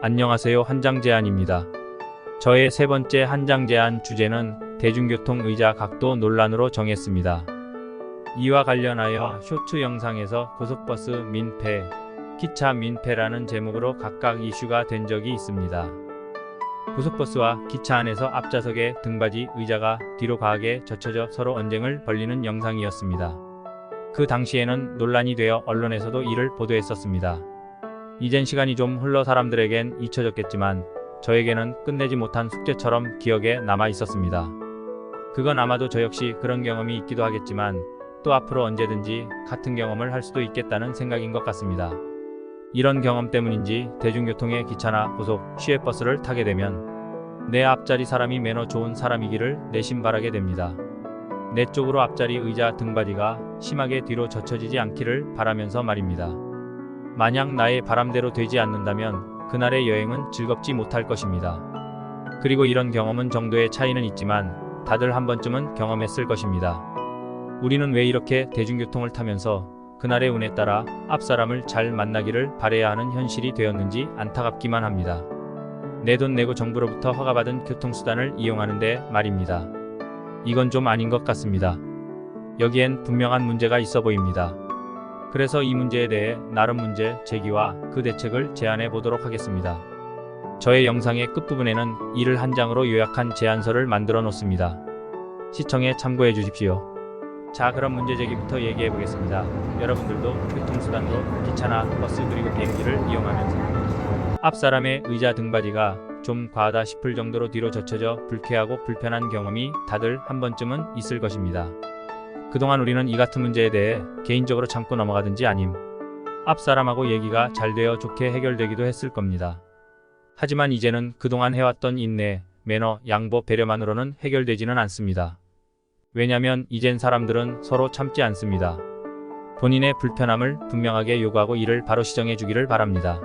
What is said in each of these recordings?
안녕하세요. 한장 제안입니다. 저의 세 번째 한장 제안 주제는 대중교통 의자 각도 논란으로 정했습니다. 이와 관련하여 쇼츠 영상에서 고속버스 민폐, 기차 민폐라는 제목으로 각각 이슈가 된 적이 있습니다. 고속버스와 기차 안에서 앞좌석의 등받이 의자가 뒤로 과하게 젖혀져 서로 언쟁을 벌이는 영상이었습니다. 그 당시에는 논란이 되어 언론에서도 이를 보도했었습니다. 이젠 시간이 좀 흘러 사람들에겐 잊혀졌겠지만 저에게는 끝내지 못한 숙제처럼 기억에 남아 있었습니다. 그건 아마도 저 역시 그런 경험이 있기도 하겠지만 또 앞으로 언제든지 같은 경험을 할 수도 있겠다는 생각인 것 같습니다. 이런 경험 때문인지 대중교통의 기차나 고속, 시외버스를 타게 되면 내 앞자리 사람이 매너 좋은 사람이기를 내심 바라게 됩니다. 내 쪽으로 앞자리 의자 등받이가 심하게 뒤로 젖혀지지 않기를 바라면서 말입니다. 만약 나의 바람대로 되지 않는다면 그날의 여행은 즐겁지 못할 것입니다. 그리고 이런 경험은 정도의 차이는 있지만 다들 한 번쯤은 경험했을 것입니다. 우리는 왜 이렇게 대중교통을 타면서 그날의 운에 따라 앞사람을 잘 만나기를 바라야 하는 현실이 되었는지 안타깝기만 합니다. 내 돈 내고 정부로부터 허가받은 교통수단을 이용하는데 말입니다. 이건 좀 아닌 것 같습니다. 여기엔 분명한 문제가 있어 보입니다. 그래서 이 문제에 대해 나름 문제 제기와 그 대책을 제안해 보도록 하겠습니다. 저의 영상의 끝부분에는 이를 한 장으로 요약한 제안서를 만들어 놓습니다. 시청에 참고해 주십시오. 자, 그럼 문제 제기부터 얘기해 보겠습니다. 여러분들도 교통수단으로 기차나 버스 그리고 비행기를 이용하면서 앞사람의 의자 등받이가 좀 과하다 싶을 정도로 뒤로 젖혀져 불쾌하고 불편한 경험이 다들 한 번쯤은 있을 것입니다. 그동안 우리는 이 같은 문제에 대해 개인적으로 참고 넘어가든지 아님 앞사람하고 얘기가 잘 되어 좋게 해결되기도 했을 겁니다. 하지만 이제는 그동안 해왔던 인내, 매너, 양보, 배려만으로는 해결되지는 않습니다. 왜냐면 이젠 사람들은 서로 참지 않습니다. 본인의 불편함을 분명하게 요구하고 이를 바로 시정해 주기를 바랍니다.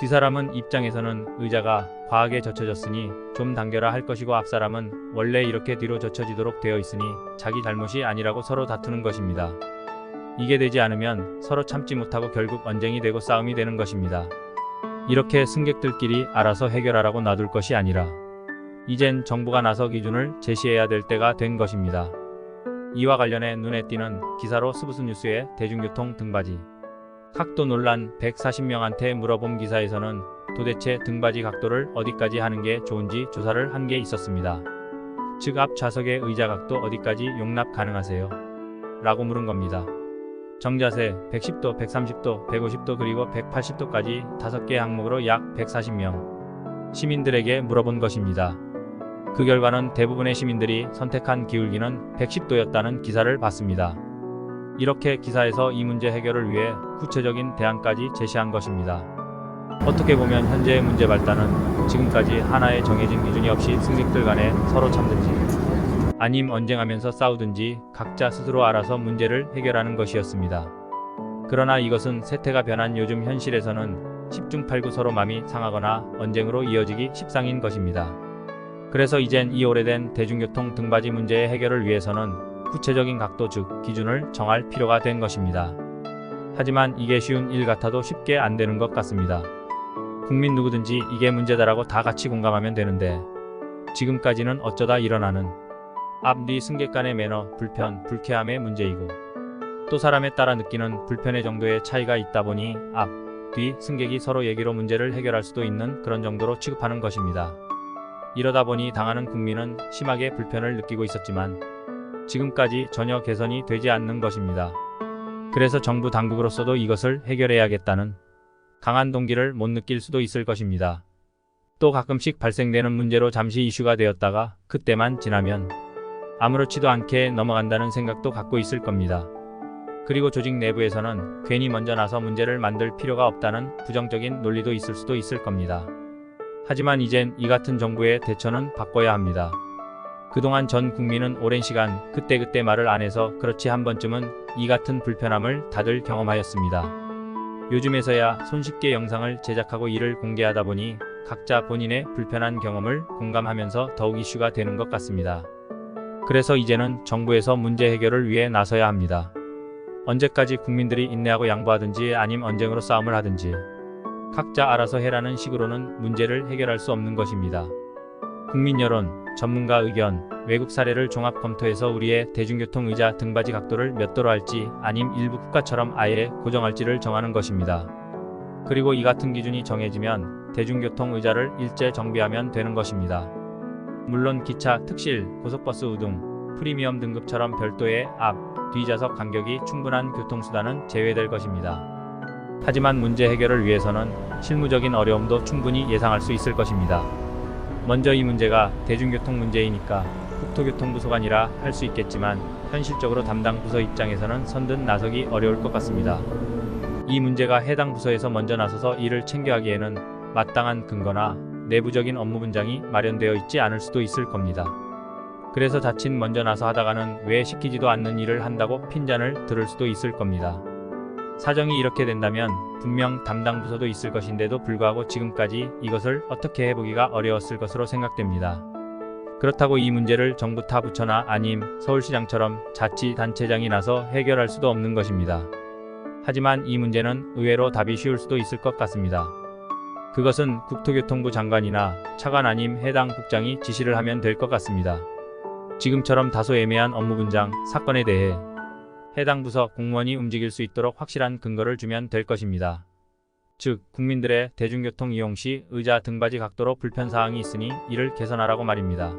뒷사람은 입장에서는 의자가 과하게 젖혀졌으니 좀 당겨라 할 것이고 앞사람은 원래 이렇게 뒤로 젖혀지도록 되어 있으니 자기 잘못이 아니라고 서로 다투는 것입니다. 이게 되지 않으면 서로 참지 못하고 결국 언쟁이 되고 싸움이 되는 것입니다. 이렇게 승객들끼리 알아서 해결하라고 놔둘 것이 아니라 이젠 정부가 나서 기준을 제시해야 될 때가 된 것입니다. 이와 관련해 눈에 띄는 기사로 스브스 뉴스의 대중교통 등받이 각도 논란 140명한테 물어본 기사에서는 도대체 등받이 각도를 어디까지 하는 게 좋은지 조사를 한 게 있었습니다. 즉 앞 좌석의 의자 각도 어디까지 용납 가능하세요? 라고 물은 겁니다. 정자세 110도, 130도, 150도 그리고 180도까지 5개 항목으로 약 140명 시민들에게 물어본 것입니다. 그 결과는 대부분의 시민들이 선택한 기울기는 110도였다는 기사를 봤습니다. 이렇게 기사에서 이 문제 해결을 위해 구체적인 대안까지 제시한 것입니다. 어떻게 보면 현재의 문제 발단은 지금까지 하나의 정해진 기준이 없이 승객들 간에 서로 참든지 아님 언쟁하면서 싸우든지 각자 스스로 알아서 문제를 해결하는 것이었습니다. 그러나 이것은 세태가 변한 요즘 현실에서는 10중 8구 서로 맘이 상하거나 언쟁으로 이어지기 십상인 것입니다. 그래서 이젠 이 오래된 대중교통 등받이 문제의 해결을 위해서는 구체적인 각도 즉 기준을 정할 필요가 된 것입니다. 하지만 이게 쉬운 일 같아도 쉽게 안 되는 것 같습니다. 국민 누구든지 이게 문제다라고 다 같이 공감하면 되는데 지금까지는 어쩌다 일어나는 앞, 뒤 승객 간의 매너, 불편, 불쾌함의 문제이고 또 사람에 따라 느끼는 불편의 정도의 차이가 있다 보니 앞, 뒤 승객이 서로 얘기로 문제를 해결할 수도 있는 그런 정도로 취급하는 것입니다. 이러다 보니 당하는 국민은 심하게 불편을 느끼고 있었지만 지금까지 전혀 개선이 되지 않는 것입니다. 그래서 정부 당국으로서도 이것을 해결해야겠다는 강한 동기를 못 느낄 수도 있을 것입니다. 또 가끔씩 발생되는 문제로 잠시 이슈가 되었다가 그때만 지나면 아무렇지도 않게 넘어간다는 생각도 갖고 있을 겁니다. 그리고 조직 내부에서는 괜히 먼저 나서 문제를 만들 필요가 없다는 부정적인 논리도 있을 수도 있을 겁니다. 하지만 이젠 이 같은 정부의 대처는 바꿔야 합니다. 그동안 전 국민은 오랜 시간 그때그때 말을 안 해서 그렇지 한 번쯤은 이 같은 불편함을 다들 경험하였습니다. 요즘에서야 손쉽게 영상을 제작하고 이를 공개하다 보니 각자 본인의 불편한 경험을 공감하면서 더욱 이슈가 되는 것 같습니다. 그래서 이제는 정부에서 문제 해결을 위해 나서야 합니다. 언제까지 국민들이 인내하고 양보하든지 아님 언쟁으로 싸움을 하든지 각자 알아서 해라는 식으로는 문제를 해결할 수 없는 것입니다. 국민 여론, 전문가 의견, 외국 사례를 종합 검토해서 우리의 대중교통 의자 등받이 각도를 몇 도로 할지 아님 일부 국가처럼 아예 고정할지를 정하는 것입니다. 그리고 이 같은 기준이 정해지면 대중교통 의자를 일제 정비하면 되는 것입니다. 물론 기차, 특실, 고속버스 우등, 프리미엄 등급처럼 별도의 앞, 뒷좌석 간격이 충분한 교통수단은 제외될 것입니다. 하지만 문제 해결을 위해서는 실무적인 어려움도 충분히 예상할 수 있을 것입니다. 먼저 이 문제가 대중교통 문제이니까 국토교통부 소관이라 할 수 있겠지만 현실적으로 담당 부서 입장에서는 선뜻 나서기 어려울 것 같습니다. 이 문제가 해당 부서에서 먼저 나서서 이를 챙겨하기에는 마땅한 근거나 내부적인 업무 분장이 마련되어 있지 않을 수도 있을 겁니다. 그래서 자칫 먼저 나서 하다가는 왜 시키지도 않는 일을 한다고 핀잔을 들을 수도 있을 겁니다. 사정이 이렇게 된다면 분명 담당 부서도 있을 것인데도 불구하고 지금까지 이것을 어떻게 해보기가 어려웠을 것으로 생각됩니다. 그렇다고 이 문제를 정부 타 부처나 아님 서울시장처럼 자치단체장이 나서 해결할 수도 없는 것입니다. 하지만 이 문제는 의외로 답이 쉬울 수도 있을 것 같습니다. 그것은 국토교통부 장관이나 차관 아님 해당 국장이 지시를 하면 될 것 같습니다. 지금처럼 다소 애매한 업무 분장 사건에 대해 해당 부서 공무원이 움직일 수 있도록 확실한 근거를 주면 될 것입니다. 즉, 국민들의 대중교통 이용 시 의자 등받이 각도로 불편사항이 있으니 이를 개선하라고 말입니다.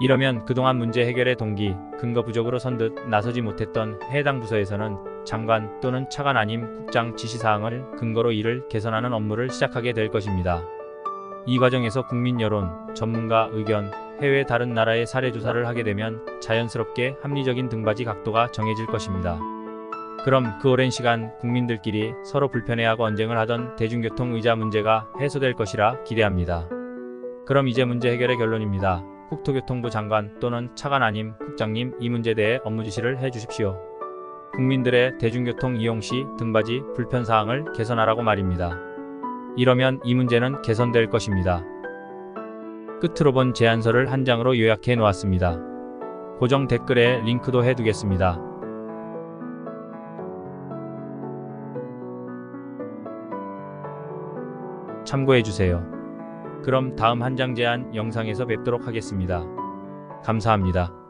이러면 그동안 문제 해결의 동기, 근거 부족으로 선뜻 나서지 못했던 해당 부서에서는 장관 또는 차관 아님 국장 지시사항을 근거로 이를 개선하는 업무를 시작하게 될 것입니다. 이 과정에서 국민 여론, 전문가 의견, 해외 다른 나라의 사례 조사를 하게 되면 자연스럽게 합리적인 등받이 각도가 정해질 것입니다. 그럼 그 오랜 시간 국민들끼리 서로 불편해하고 언쟁을 하던 대중교통 의자 문제가 해소될 것이라 기대합니다. 그럼 이제 문제 해결의 결론입니다. 국토교통부 장관 또는 차관 아님 국장님 이 문제에 대해 업무 지시를 해주십시오. 국민들의 대중교통 이용 시 등받이 불편사항을 개선하라고 말입니다. 이러면 이 문제는 개선될 것입니다. 끝으로 본 제안서를 한 장으로 요약해 놓았습니다. 고정 댓글에 링크도 해두겠습니다. 참고해주세요. 그럼 다음 한 장 제안 영상에서 뵙도록 하겠습니다. 감사합니다.